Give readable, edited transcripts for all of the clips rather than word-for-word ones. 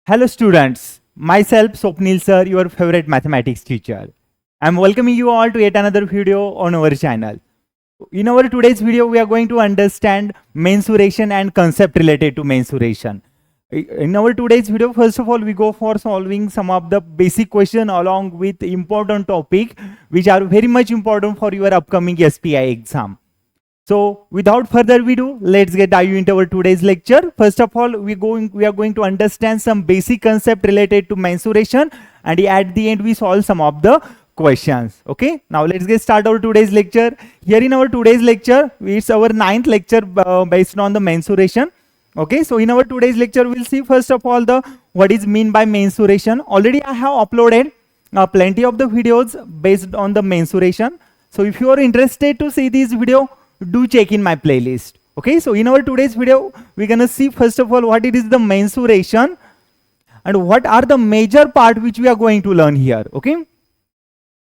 Hello students, myself Swapnil sir, your favorite mathematics teacher. I'm welcoming you all to yet another video on our channel. In our today's video, we are going to understand mensuration and concept related to mensuration. In our today's video, first of all, we go for solving some of the basic question along with important topic which are very much important for your upcoming SPI exam. So without further ado, let's get dive into our today's lecture. First of all, we are going to understand some basic concept related to mensuration, and at the end we solve some of the questions. Okay, now let's get started our today's lecture. Here in our today's lecture, it's our 9th lecture based on the mensuration. Okay, so in our today's lecture, we'll see first of all the what is mean by mensuration. Already I have uploaded plenty of the videos based on the mensuration. So if you are interested to see this video, do check in my playlist. Okay, so in our today's video, we're gonna see first of all what it is the mensuration and what are the major part which we are going to learn here. Okay,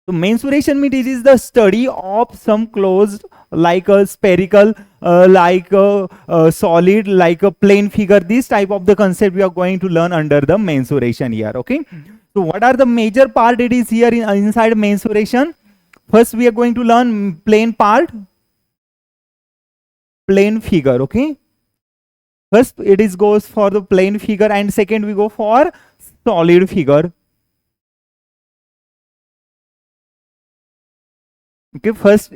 so mensuration means it is the study of some closed like a spherical, like a solid, like a plane figure. This type of the concept we are going to learn under the mensuration here. Okay, so what are the major part it is here inside mensuration? First, we are going to learn plane part. Plane figure. Okay, first it is goes for the plane figure, and second we go for solid figure. Okay, first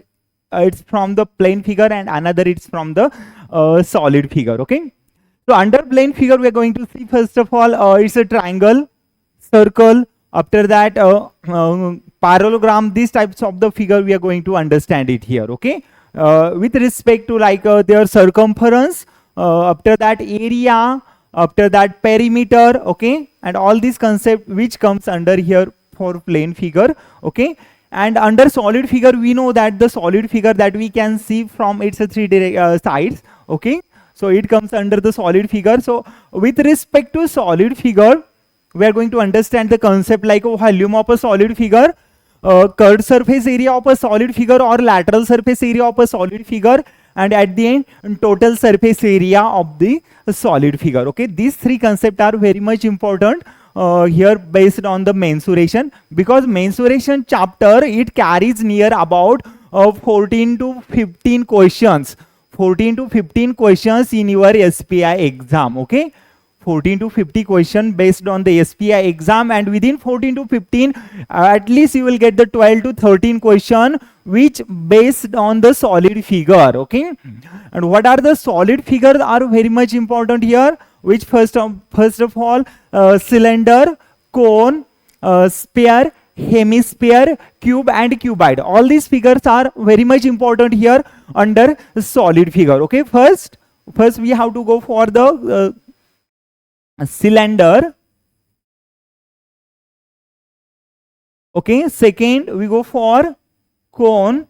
it's from the plane figure and another it's from the solid figure. Okay, so under plane figure we are going to see first of all it's a triangle, circle, after that parallelogram. These types of the figure we are going to understand it here. Okay, with respect to like their circumference, after that area, after that perimeter. Okay, and all these concept which comes under here for plane figure. Okay, and under solid figure we know that the solid figure that we can see from its three sides. Okay, so it comes under the solid figure. So with respect to solid figure, we are going to understand the concept like a volume of a solid figure, curved surface area of a solid figure or lateral surface area of a solid figure, and at the end total surface area of the solid figure. Okay, these three concepts are very much important here based on the mensuration, because mensuration chapter it carries near about 14 to 15 questions. 14 to 15 questions in your SPI exam. Okay, 14 to 50 question based on the SPI exam, and within 14 to 15 at least you will get the 12 to 13 question which based on the solid figure. Okay, and what are the solid figures are very much important here, which first of all cylinder, cone, sphere, hemisphere, cube and cuboid. All these figures are very much important here under solid figure. Okay, first we have to go for the cylinder. Okay, second we go for cone.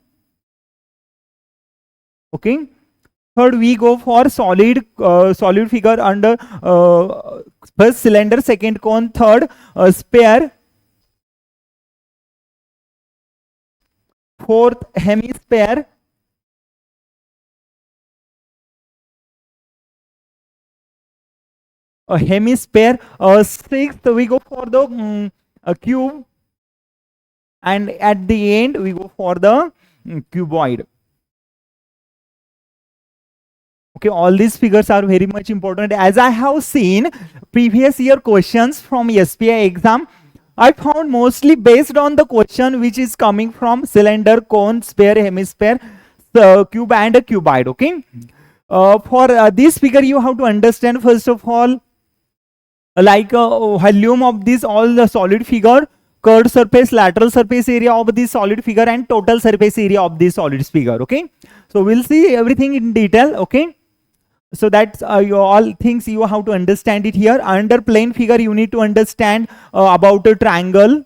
Okay, third we go for solid figure under first cylinder, second cone, third sphere, fourth hemisphere, a hemisphere, sixth we go for the cube, and at the end we go for the cuboid. Okay, all these figures are very much important. As I have seen previous year questions from SPI exam, I found mostly based on the question which is coming from cylinder, cone, sphere, hemisphere, cube and a cuboid. Okay, for this figure you have to understand first of all like volume of this all the solid figure, curved surface, lateral surface area of this solid figure, and total surface area of this solid figure. Okay, so we'll see everything in detail. Okay, so that's all things you have to understand it here. Under plane figure you need to understand about a triangle,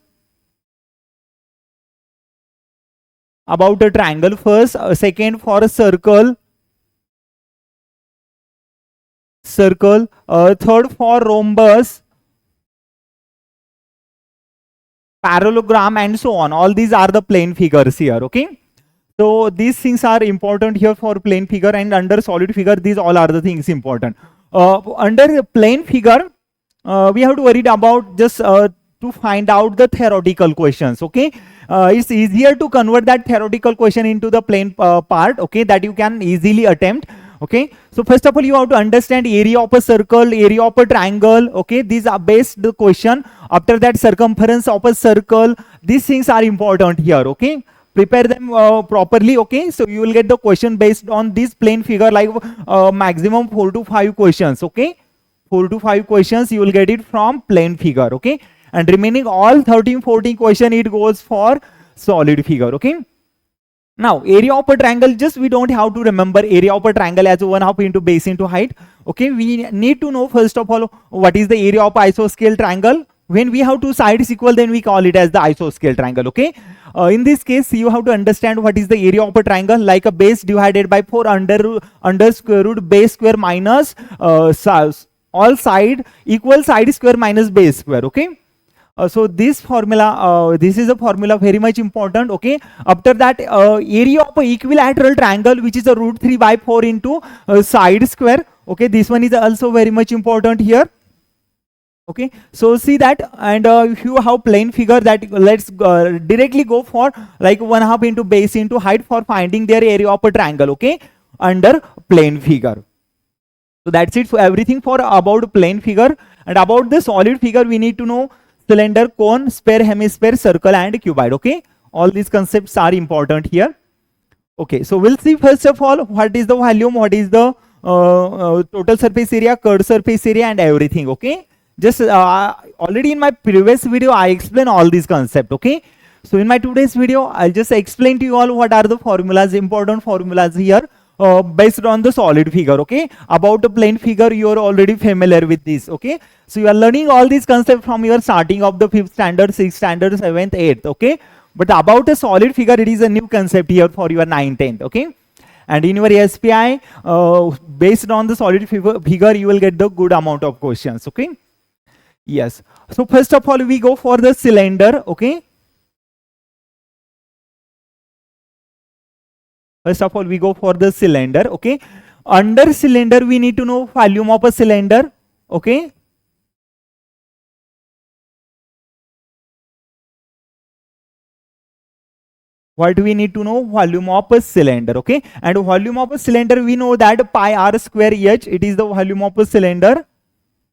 first, second for a circle, third for rhombus, parallelogram and so on. All these are the plane figures here. Okay, so these things are important here for plane figure, and under solid figure these all are the things important. Under plane figure we have to worry about just to find out the theoretical questions. Okay, it's easier to convert that theoretical question into the plain part, okay, that you can easily attempt. Okay, so first of all, you have to understand area of a circle, area of a triangle. Okay, these are based the question. After that, circumference of a circle. These things are important here. Okay, prepare them properly. Okay, so you will get the question based on this plain figure, like maximum 4 to 5 questions. Okay, 4 to 5 questions you will get it from plain figure. Okay, and remaining all 13-14 question it goes for solid figure. Okay, now area of a triangle, just we don't have to remember area of a triangle as 1/2 into base into height. Okay, we need to know first of all what is the area of isoscale triangle. When we have two sides equal, then we call it as the isoscale triangle. Okay, in this case you have to understand what is the area of a triangle, like a base divided by 4 under square root base square minus all side equal side square minus base square. Okay, so this formula, this is a formula very much important. Okay, after that, area of a equilateral triangle, which is a root 3 by 4 into side square. Okay, this one is also very much important here. Okay, so see that, and if you have plain figure, that let's directly go for like 1/2 into base into height for finding their area of a triangle. Okay, under plain figure. So that's it for everything for about plain figure. And about the solid figure, we need to know cylinder, cone, sphere, hemisphere, circle, and cuboid. Okay, all these concepts are important here. Okay, so we'll see first of all what is the volume, what is the total surface area, curved surface area, and everything. Okay, just already in my previous video I explained all these concepts. Okay, so in my today's video I'll just explain to you all what are the formulas, important formulas here. Based on the solid figure. Okay, about the plain figure you are already familiar with this. Okay, so you are learning all these concepts from your starting of the 5th standard, 6th standard, 7th, 8th. Okay, but about a solid figure, it is a new concept here for your 9th, 10th. Okay, and in your SPI, based on the solid figure you will get the good amount of questions. Okay, yes, so first of all we go for the cylinder. Okay, first of all, we go for the cylinder. Okay, under cylinder, we need to know volume of a cylinder. Okay, what we need to know? Volume of a cylinder. Okay, and volume of a cylinder, we know that pi r square h, it is the volume of a cylinder.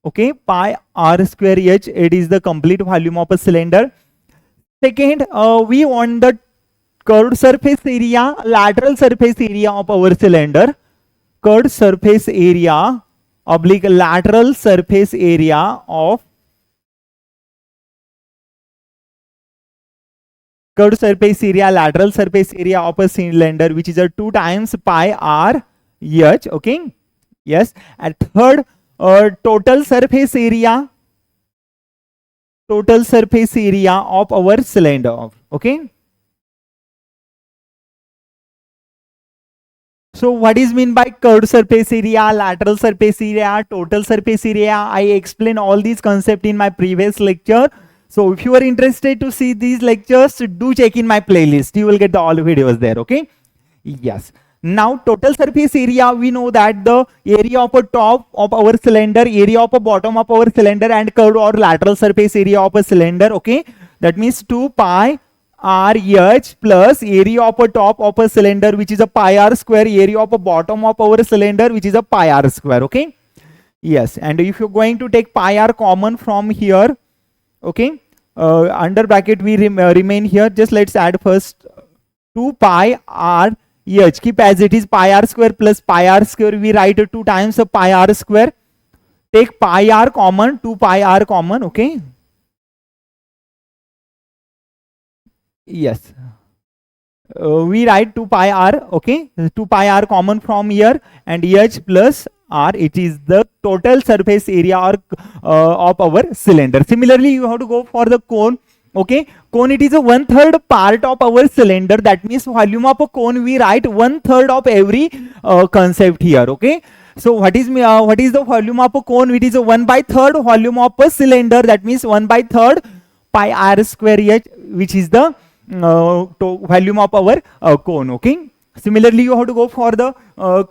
Okay, pi r square h, it is the complete volume of a cylinder. Second, we want the curved surface area, lateral surface area of our cylinder. Curved surface area oblique lateral surface area of curved surface area, lateral surface area of a cylinder, which is a 2 times pi r h. Okay, yes, and third, total surface area of our cylinder. Okay, so what is mean by curved surface area, lateral surface area, total surface area? I explained all these concepts in my previous lecture. So if you are interested to see these lectures, do check in my playlist. You will get all videos there. Okay, yes. Now total surface area, we know that the area of a top of our cylinder, area of a bottom of our cylinder, and curved or lateral surface area of a cylinder. Okay, that means 2 pi r h plus area of a top of a cylinder, which is a pi r square, area of a bottom of our cylinder, which is a pi r square. Okay, yes, and if you're going to take pi r common from here, okay, under bracket we remain here. Just let's add first 2 pi r h, keep as it is, pi r square plus pi r square, we write 2 times a pi r square. Take pi r common, 2 pi r common. Okay, yes, we write 2 pi r. Okay, 2 pi r common from here, and h plus r, it is the total surface area or of our cylinder. Similarly, you have to go for the cone. Okay, cone, it is a 1/3 part of our cylinder. That means volume of a cone, we write 1/3 of every concept here. Okay, so what is the volume of a cone? It is a 1/3 volume of a cylinder. That means 1/3 pi r square h, which is the volume of our cone. Okay, similarly you have to go for the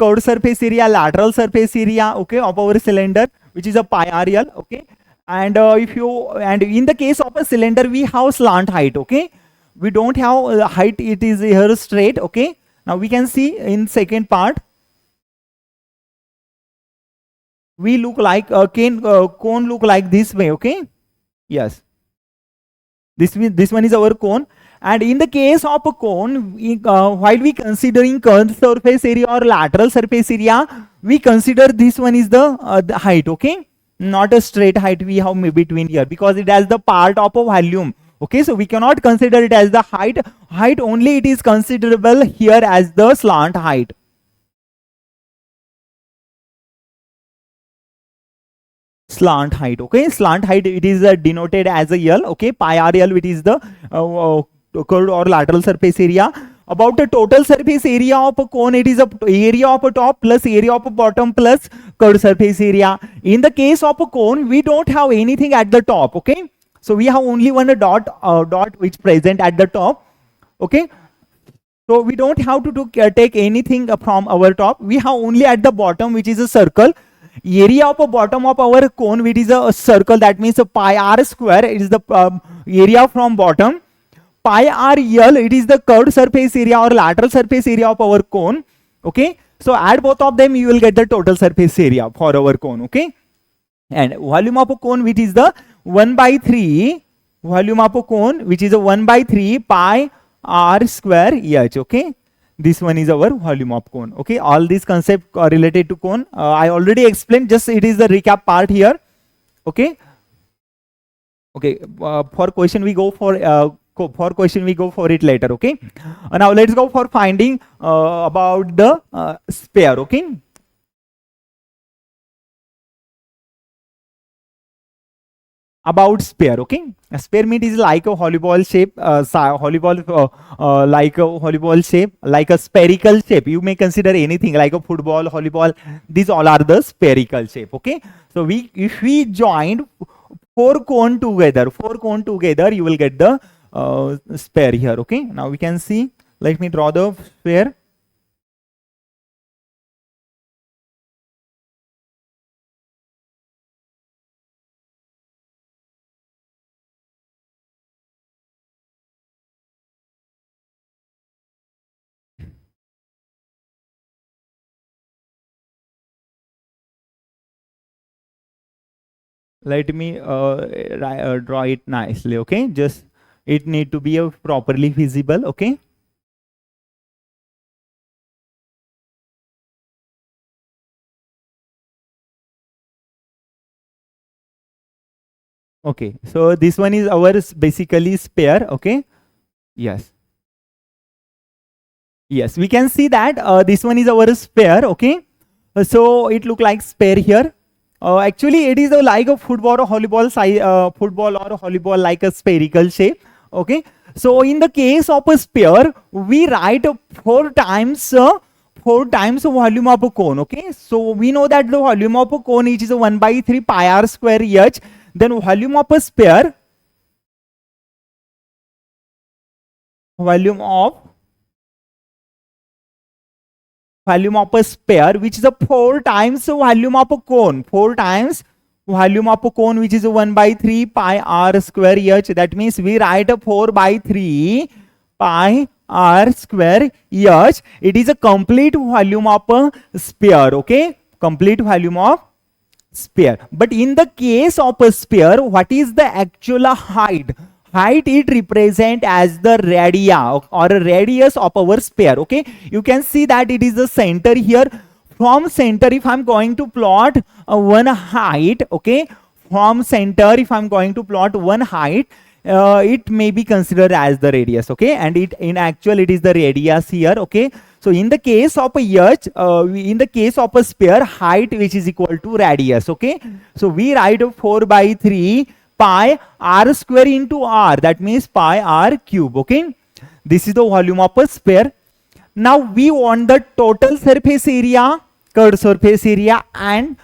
curved surface area, lateral surface area, okay, of our cylinder, which is a pi r l. Okay, And in the case of a cylinder, we have slant height. Okay, we don't have height, it is here straight. Okay, now we can see in second part, we look like a cone look like this way. Okay, yes, this one is our cone. And in the case of a cone, while we considering curved surface area or lateral surface area, we consider this one is the height. Okay, not a straight height we have between here, because it has the part of a volume. Okay, so we cannot consider it as the height only, it is considerable here as the slant height. Slant height. Okay, slant height, it is denoted as a L. Okay, pi r L, it is the curved or lateral surface area. About the total surface area of a cone, it is a area of a top plus area of a bottom plus curved surface area. In the case of a cone, we don't have anything at the top. Okay, so we have only one dot which present at the top. Okay, so we don't have to take anything from our top. We have only at the bottom, which is a circle. Area of a bottom of our cone, which is a circle, that means a pi r square, it is the area from bottom. Pi r L, it is the curved surface area or lateral surface area of our cone. Okay, so add both of them, you will get the total surface area for our cone. Okay, and volume of a cone, which is the 1/3 volume of a cone, which is a 1/3 pi r square h. Okay, this one is our volume of cone. Okay, all these concepts are related to cone. I already explained, just it is the recap part here. Okay, okay, for question we go for it later. Okay, now let's go for finding about the sphere. Okay, about sphere. Okay, a sphere meat is like a volleyball shape, like a volleyball shape, like a spherical shape. You may consider anything like a football, volleyball, these all are the spherical shape. Okay, so if we joined four cone together, you will get the sphere here. Okay, now we can see, let me draw the sphere. Let me draw it nicely. Okay, just it need to be properly visible. Okay, okay, so this one is our basically sphere. Okay, yes, yes, we can see that this one is our sphere. Okay, so it look like sphere here. Actually, it is like a football or volleyball like a spherical shape. Okay, so in the case of a sphere, we write four times volume of a cone. Okay, so we know that the volume of a cone is 1/3 pi r square h. Then volume of a sphere, volume of a sphere, which is a 4 times volume of a cone, 4 times volume of a cone, which is 1/3 pi r square h. That means we write a 4/3 pi r square h. It is a complete volume of a sphere. Okay, complete volume of sphere. But in the case of a sphere, what is the actual height? Height it represent as the radii or radius of our sphere. Okay, you can see that it is the center here. From center, if I'm going to plot one height, okay, from center, if I'm going to plot one height, it may be considered as the radius. Okay, and it in actual it is the radius here. Okay, so in the case of a h, in the case of a sphere, height which is equal to radius. Okay, so we write 4/3 pi r square into r, that means pi r cube. Okay, this is the volume of a sphere. Now we want the total surface area, curved surface area, and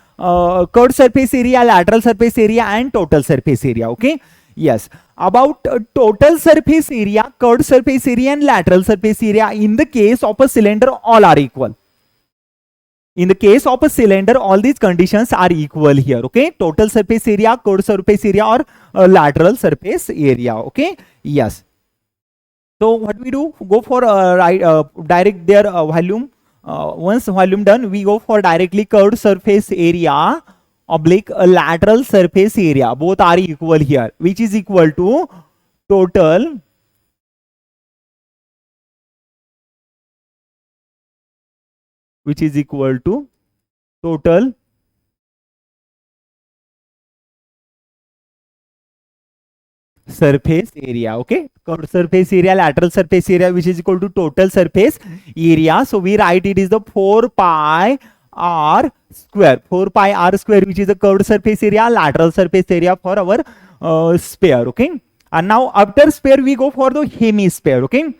curved surface area, lateral surface area, and total surface area. Okay, yes, about total surface area, curved surface area, and lateral surface area, in the case of a cylinder, all are equal. In the case of a cylinder, all these conditions are equal here. Okay, total surface area, curved surface area, or lateral surface area. Okay, yes. So what we do, go for direct their volume. Once volume done, we go for directly curved surface area oblique lateral surface area. Both are equal here, which is equal to total total surface area. Okay, curved surface area, lateral surface area, which is equal to total surface area. So we write it is the 4 pi r square, 4 pi r square, which is the curved surface area, lateral surface area for our sphere. Okay, and now after sphere we go for the hemisphere. Okay,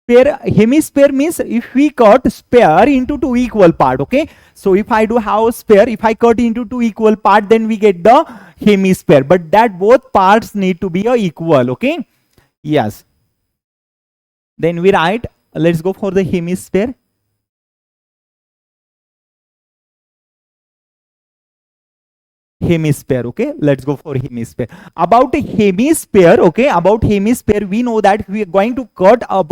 sphere, hemisphere means if we cut sphere into two equal part. Okay, so if I do have sphere, if I cut into two equal part, then we get the hemisphere, but that both parts need to be equal. Okay, yes, then we write, let's go for the hemisphere. Hemisphere. Okay, let's go for hemisphere. About hemisphere, okay, about hemisphere, we know that we are going to cut up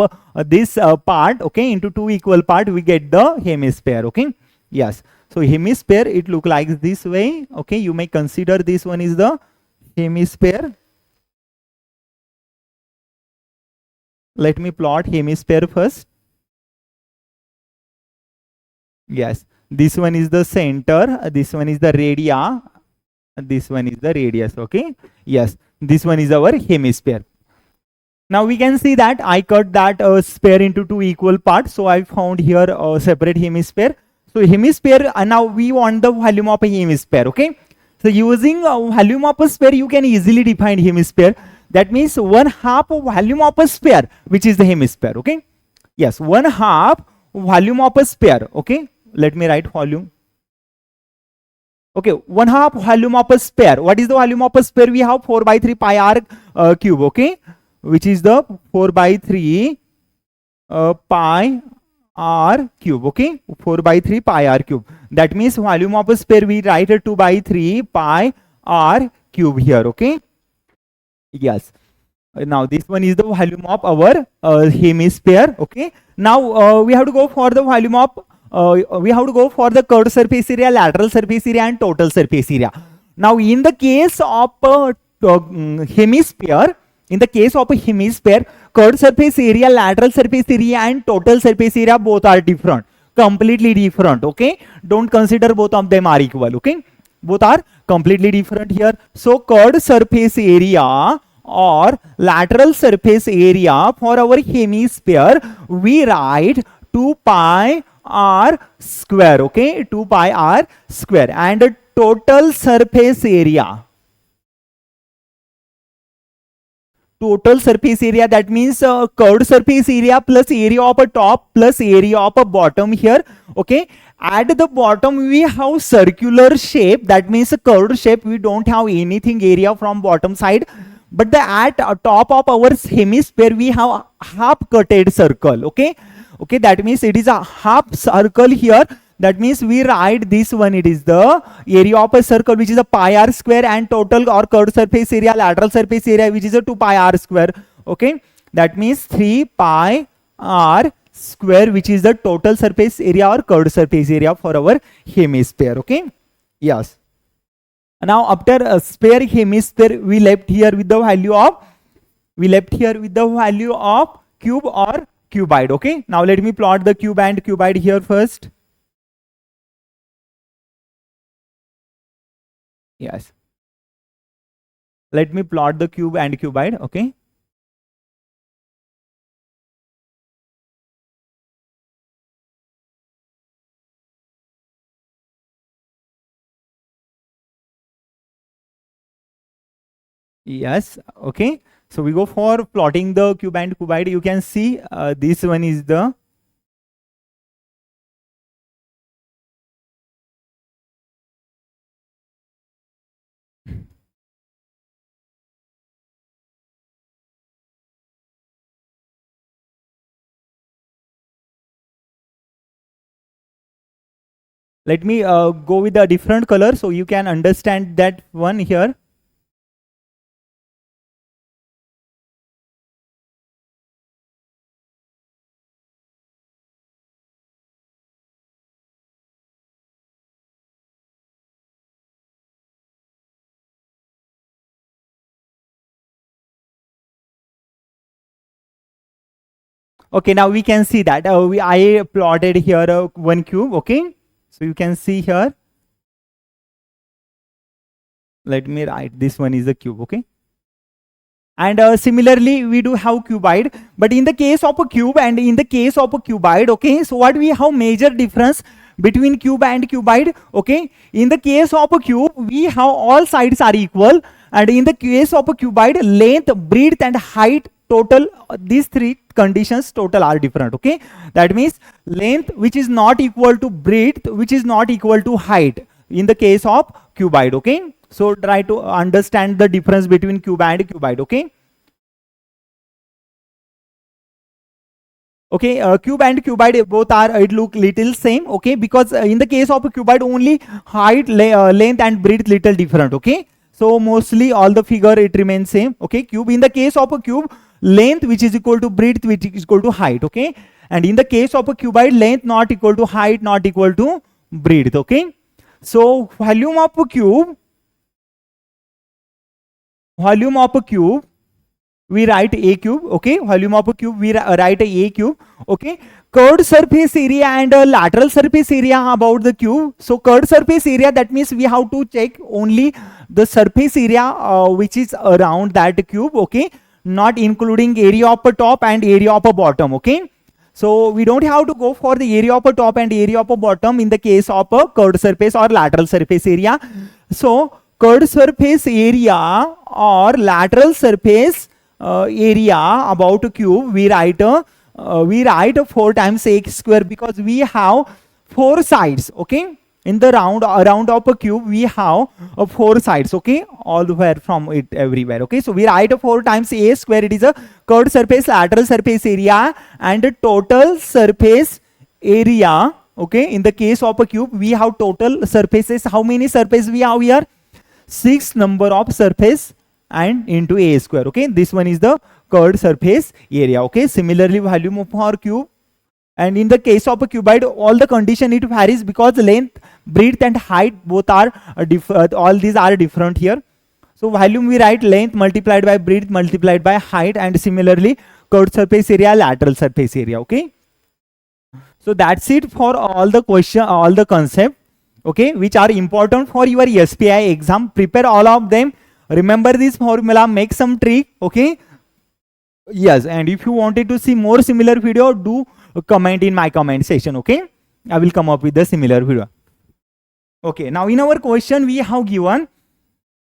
this part, okay, into two equal part, we get the hemisphere. Okay, yes, so hemisphere, it look like this way. Okay, you may consider this one is the hemisphere. Let me plot hemisphere first. Yes, this one is the center, this one is the radii, this one is the radius. Okay, yes, this one is our hemisphere. Now we can see that I cut that sphere into two equal parts, so I found here a separate hemisphere. So hemisphere, now we want the volume of a hemisphere. Okay, so using volume of a sphere, you can easily define hemisphere. That means 1/2 of volume of a sphere, which is the hemisphere. Okay, yes, 1/2 volume of a sphere. Okay, let me write volume. Okay, 1/2 volume of a sphere. What is the volume of a sphere? We have 4 by 3 pi r cube. Okay, which is the 4 by 3 pi r cube. Okay, 4 by 3 pi r cube. That means volume of a sphere, we write it 2 by 3 pi r cube here. Okay, yes. Now this one is the volume of our hemisphere. Okay, now we have to go for the volume of we have to go for the curved surface area, lateral surface area, and total surface area. Now in the case of hemisphere, in the case of a hemisphere, curved surface area, lateral surface area, and total surface area both are different, completely different. Okay, don't consider both of them are equal. Okay, both are completely different here. So curved surface area or lateral surface area for our hemisphere, we write 2 pi r square. Okay, 2 pi r square, and total surface area, total surface area, that means curved surface area plus area of a top plus area of a bottom here. Okay, at the bottom we have circular shape, that means a curved shape, we don't have anything area from bottom side, but the at top of our hemisphere we have half cutted circle. Okay, okay, that means it is a half circle here. That means we write this one, it is the area of a circle, which is a pi r square, and total or curved surface area, lateral surface area, which is a 2 pi r square. Okay, that means 3 pi r square, which is the total surface area or curved surface area for our hemisphere. Okay, yes. Now after a sphere hemisphere, we left here with the value of cube or cuboid. Okay, now let me plot the cube and cuboid here first. Yes, let me plot the cube and cuboid. Okay, yes. Okay, so we go for plotting the cube and cuboid. You can see this one is the Let me go with a different color so you can understand that one here. Okay, now we can see that I plotted here one cube. Okay, so you can see here. Let me write, this one is the cube. Okay, and similarly we do have cuboid, but in the case of a cube and in the case of a cuboid, okay, so what we have major difference between cube and cuboid. Okay, in the case of a cube we have all sides are equal, and in the case of a cuboid, length, breadth and height total, these three conditions total are different. Okay, that means length which is not equal to breadth which is not equal to height in the case of cuboid. Okay, so try to understand the difference between cube and cuboid. Okay. Okay, cube and cuboid both are, it look little same. Okay, because in the case of a cuboid only height, length and breadth little different. Okay, so mostly all the figure it remains same. Okay, cube, in the case of a cube, length which is equal to breadth which is equal to height. Okay, and in the case of a cuboid, length not equal to height not equal to breadth. Okay, so volume of a cube, we write a cube. Okay, volume of a cube we write a cube. Okay, curved surface area and lateral surface area about the cube. So curved surface area, that means we have to check only the surface area which is around that cube. Okay, not including area of a top and area of a bottom. Okay, so we don't have to go for the area of a top and area of a bottom in the case of a curved surface or lateral surface area. So curved surface area or lateral surface area about a cube, we write 4 times x square, because we have 4 sides. Okay, in the around of a cube we have 4 sides. Okay, all the way from it everywhere. Okay, so we write 4 times a square, it is a curved surface lateral surface area and total surface area. Okay, in the case of a cube we have total surfaces. How many surfaces we have here? 6 number of surface and into a square. Okay, this one is the curved surface area. Okay, similarly volume of our cube, and in the case of a cuboid all the condition it varies because length, breadth and height both are all these are different here. So volume we write length multiplied by breadth multiplied by height, and similarly curved surface area, lateral surface area. Okay, so that's it for all the question, all the concept, okay, which are important for your SPI exam. Prepare all of them. Remember this formula, make some trick. Okay, yes, and if you wanted to see more similar video, do comment in my comment section. Okay, I will come up with the similar video. Okay, now in our question we have given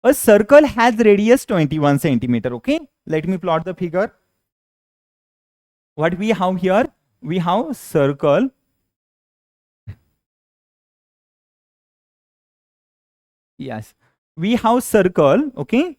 a circle has radius 21 centimeter. Okay, let me plot the figure. What we have here, we have circle. Yes, we have circle. Okay,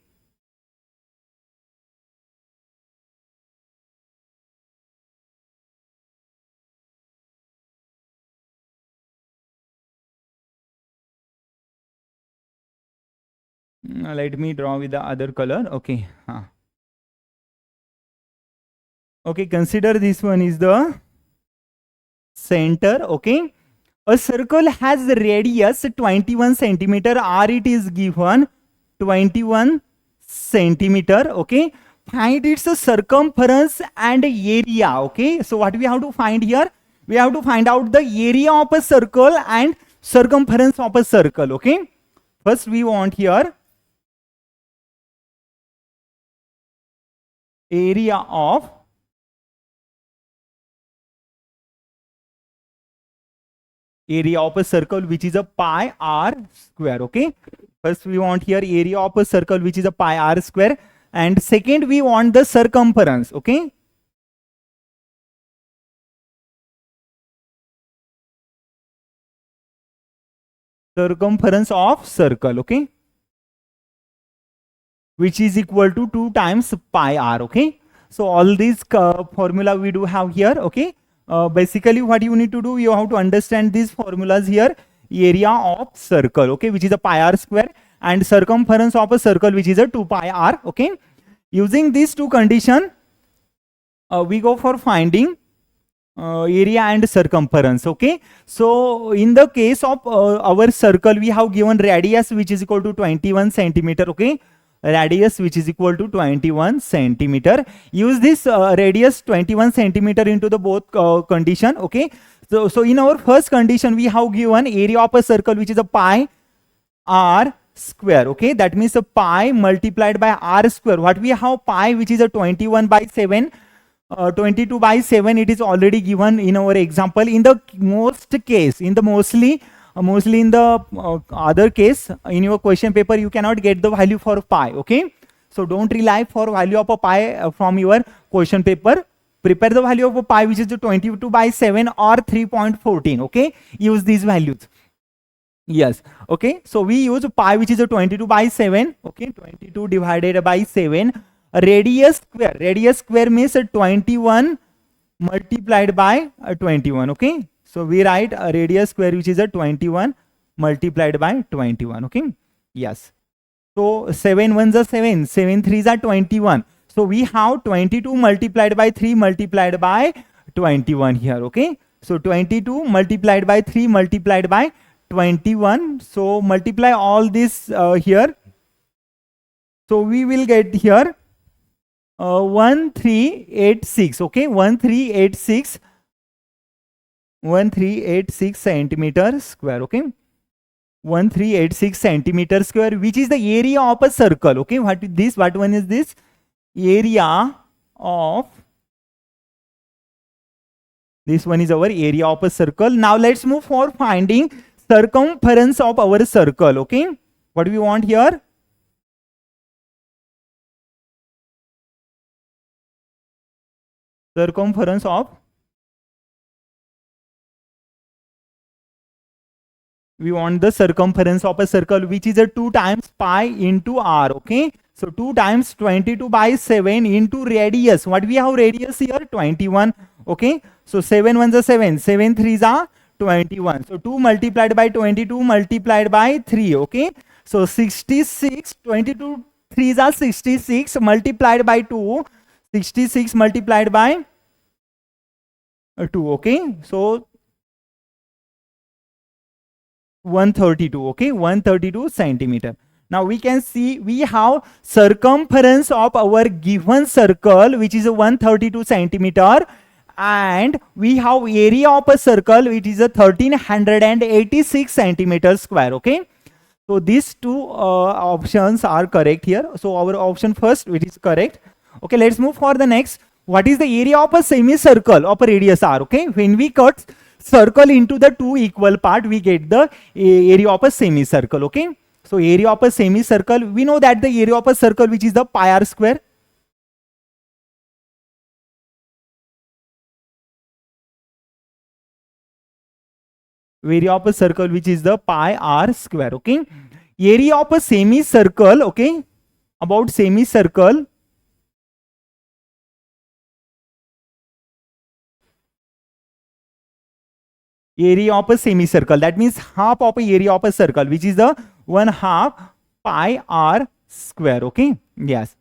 let me draw with the other color. Okay, okay, consider this one is the center. Okay, a circle has radius 21 centimeter, or it is given 21 centimeter. Okay, find its circumference and area. Okay, so what we have to find here, we have to find out the area of a circle and circumference of a circle. Okay, first we want here area of a circle which is a pi r square. Okay, first we want here area of a circle which is a pi r square, and second we want the circumference. Okay, circumference of circle. Okay, which is equal to 2 times pi r. Okay, so all these formula we do have here. Okay, basically what you need to do, you have to understand these formulas here. area of circle, okay, which is a pi r square, and circumference of a circle, which is a 2 pi r, okay. Using these two condition, we go for finding area and circumference, okay. So in the case of our circle, we have given radius which is equal to 21 centimeter, okay, radius which is equal to 21 centimeter. Use this radius 21 centimeter into the both condition, okay. So in our first condition, we have given area of a circle which is a pi r square, okay. That means a pi multiplied by r square. What we have, pi which is a 21 by 7, 22 by 7, it is already given in our example. In the mostly in the other case, in your question paper, you cannot get the value for pi, okay. So don't rely for value of a pi from your question paper. Prepare the value of a pi which is the 22 by 7 or 3.14, okay. Use these values. Yes, okay. So we use pi which is a 22 by 7, okay, 22 divided by 7. Radius square means 21 multiplied by 21, okay. So we write a radius square which is a 21 multiplied by 21, okay. Yes, so 7 ones are 7, 7 threes are 21. So we have 22 multiplied by 3 multiplied by 21 here, okay. So 22 multiplied by 3 multiplied by 21. So multiply all this here. So we will get here 1386, okay, 1386 centimeter square, okay, 1386 centimeter square, which is the area of a circle, okay. What one is this? Area of, this one is our area of a circle. Now let's move for finding circumference of our circle, okay. What do we want here? Circumference of, we want the circumference of a circle which is a 2 times pi into r, okay. So 2 times 22 by 7 into radius. What we have radius here? 21, okay. So 7 ones are 7, 7 threes are 21. So 2 multiplied by 22 multiplied by 3, okay. So 66, 22 threes are 66 multiplied by 2, 66 multiplied by 2, okay. So 132, okay, 132 centimeter. Now we can see we have circumference of our given circle which is 132 centimeter, and we have area of a circle which is a 1386 centimeter square, okay. So these two options are correct here. So our option first, which is correct, okay. Let's move for the next. What is the area of a semicircle of a radius r, okay. When we cut circle into the two equal part, we get the area of a semicircle, okay. So area of a semicircle, we know that the area of a circle which is the pi r square. Area of a circle which is the pi r square, okay. Area of a semicircle, okay, about semicircle, area of a semicircle, that means half of a area of a circle which is the 1/2 pi r square, okay. Yes,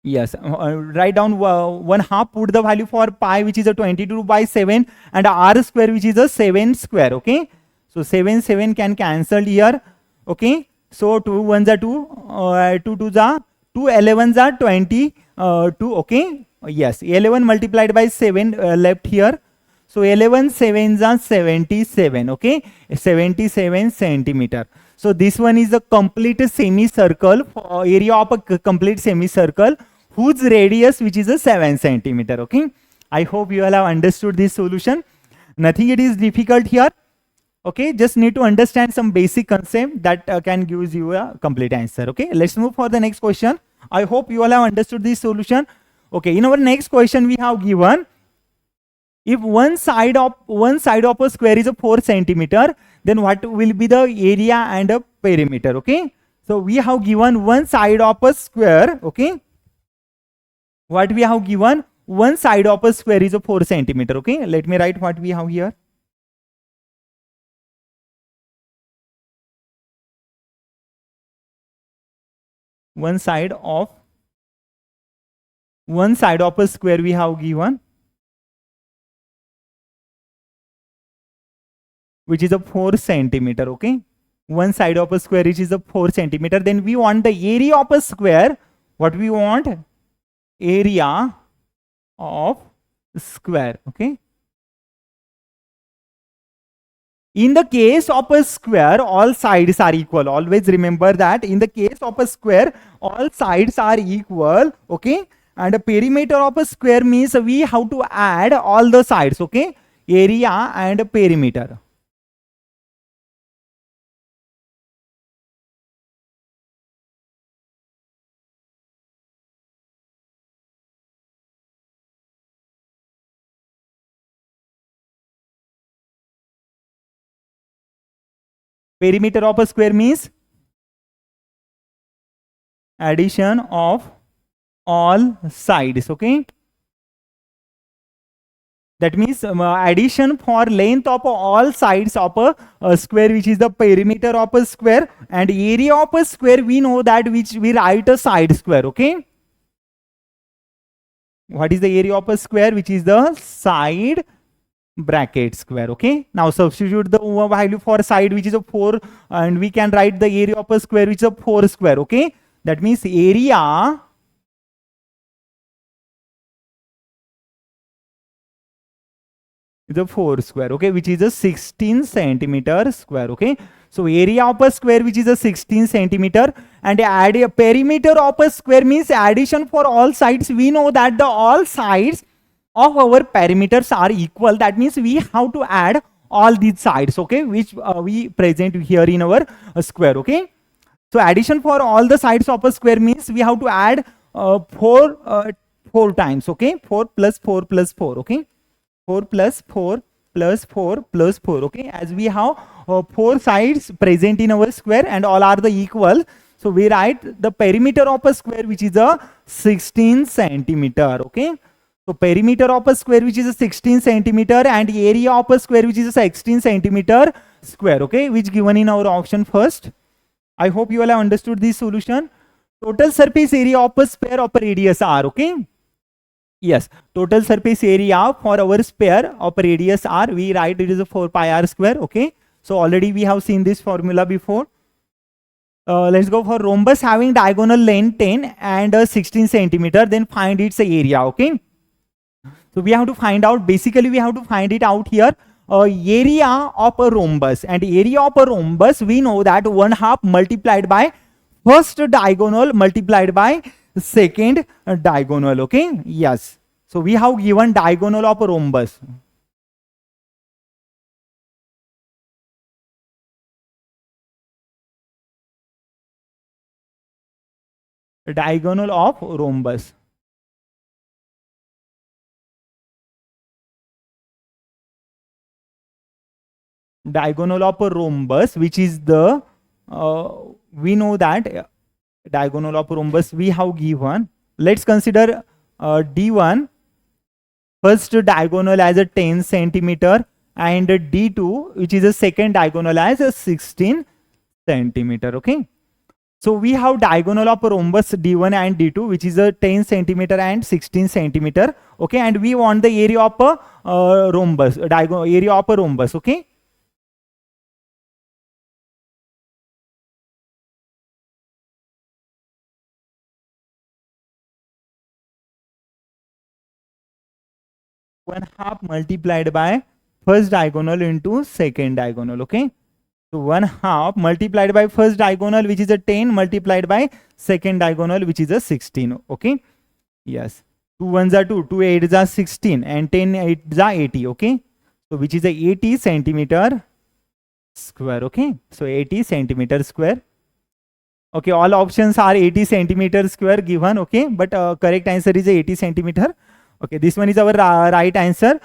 yes, write down 1/2, put the value for pi which is a 22 by 7 and r square which is a 7 square, okay. So 7 can cancel here, okay. So 2 ones are 2, 2 twos are 2, 11s are 22, okay. Yes, 11 multiplied by 7 left here. So 11 sevens are 77, okay, 77 centimeter. So this one is a complete semicircle, area of a complete semicircle whose radius which is a 7 centimeter, okay. I hope you all have understood this solution. Nothing it is difficult here, okay. Just need to understand some basic concept that can give you a complete answer, okay. Let's move for the next question. I hope you all have understood this solution, okay. In our next question, we have given, if one side of a square is a 4 centimeter, then what will be the area and a perimeter, okay. So we have given one side of a square, okay. What we have given, one side of a square is a 4 centimeter, okay. Let me write what we have here. one side of a square we have given, which is a 4 centimeter. Okay, one side of a square which is a 4 centimeter. Then we want the area of a square. What we want? Area of square. Okay, in the case of a square, all sides are equal. Always remember that in the case of a square, all sides are equal. Okay, and a perimeter of a square means we have to add all the sides. Okay, area and perimeter. Perimeter of a square means addition of all sides. Okay, that means addition for length of all sides of a square, which is the perimeter of a square, and area of a square we know that which we write a side square. Okay, what is the area of a square? Which is the side bracket square. Okay, now substitute the value for side, which is a 4, and we can write the area of a square, which is a 4 square. Okay, that means area is a 4 square. Okay, which is a 16 centimeter square. Okay, so area of a square which is a 16 centimeter, and add a perimeter of a square means addition for all sides. We know that the all sides of our perimeters are equal. That means we have to add all these sides. Okay, which we present here in our square. Okay, so addition for all the sides of a square means we have to add 4 times. Okay, 4 plus 4 plus 4. Okay, 4 plus 4 plus 4 plus 4. Okay, as we have 4 sides present in our square and all are the equal, so we write the perimeter of a square which is a 16 centimeter. Okay, so perimeter of a square which is a 16 centimeter and area of a square which is a 16 centimeter square. Okay, which given in our option first. I hope you all have understood this solution. Total surface area of a sphere of a radius r. Okay, yes, total surface area for our sphere of radius r, we write it is a 4 pi r square. Okay, so already we have seen this formula before. Let's go for rhombus having diagonal length 10 and 16 centimeter, then find its area. Okay, so we have to find out, basically we have to find it out here, area of a rhombus, and area of a rhombus we know that 1/2 multiplied by first diagonal multiplied by second diagonal. Okay, yes, so we have given diagonal of a rhombus. Diagonal of rhombus. Diagonal of a rhombus, which is the we know that diagonal of rhombus we have given. Let's consider D1 first diagonal as a 10 centimeter and D2 which is a second diagonal as a 16 centimeter. Okay, so we have diagonal of rhombus D1 and D2 which is a 10 centimeter and 16 centimeter. Okay, and we want the area of a rhombus, area of a rhombus. Okay, one half multiplied by first diagonal into second diagonal. Okay, so 1/2 multiplied by first diagonal which is a 10 multiplied by second diagonal which is a 16. Okay, yes, 2 1s are 2, 2 8s are 16, and 10 8s are 80. Okay, so which is a 80 centimeter square. Okay, so 80 centimeter square. Okay, all options are 80 centimeter square given. Okay, but correct answer is 80 centimeter. Okay, this one is our right answer.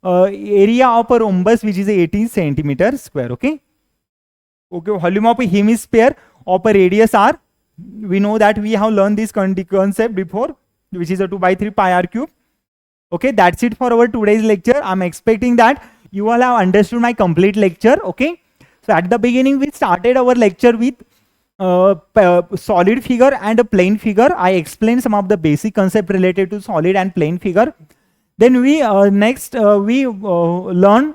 Area of a rhombus which is 80 centimeter square. Okay, okay, volume of a hemisphere of a radius r, we know that we have learned this concept before, which is a 2/3 pi r cube. Okay, that's it for our today's lecture. I'm expecting that you all have understood my complete lecture. Okay, so at the beginning we started our lecture with solid figure and a plane figure. I explained some of the basic concept related to solid and plane figure. Then we next we learn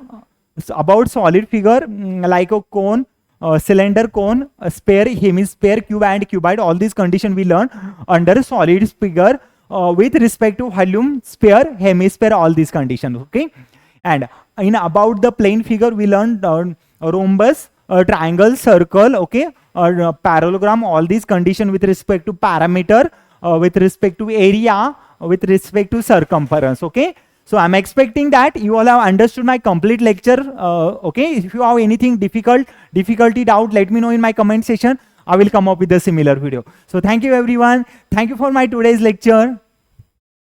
about solid figure, like a cone, cylinder, cone, a sphere, hemisphere, cube and cuboid. All these conditions we learn under solid figure with respect to volume, sphere, hemisphere, all these conditions. Okay. And in about the plane figure, we learned rhombus, triangle, circle, okay, or parallelogram, all these conditions with respect to parameter, with respect to area, with respect to circumference. Okay. So I'm expecting that you all have understood my complete lecture. Okay. If you have anything difficulty, doubt, let me know in my comment section. I will come up with a similar video. So thank you everyone. Thank you for my today's lecture.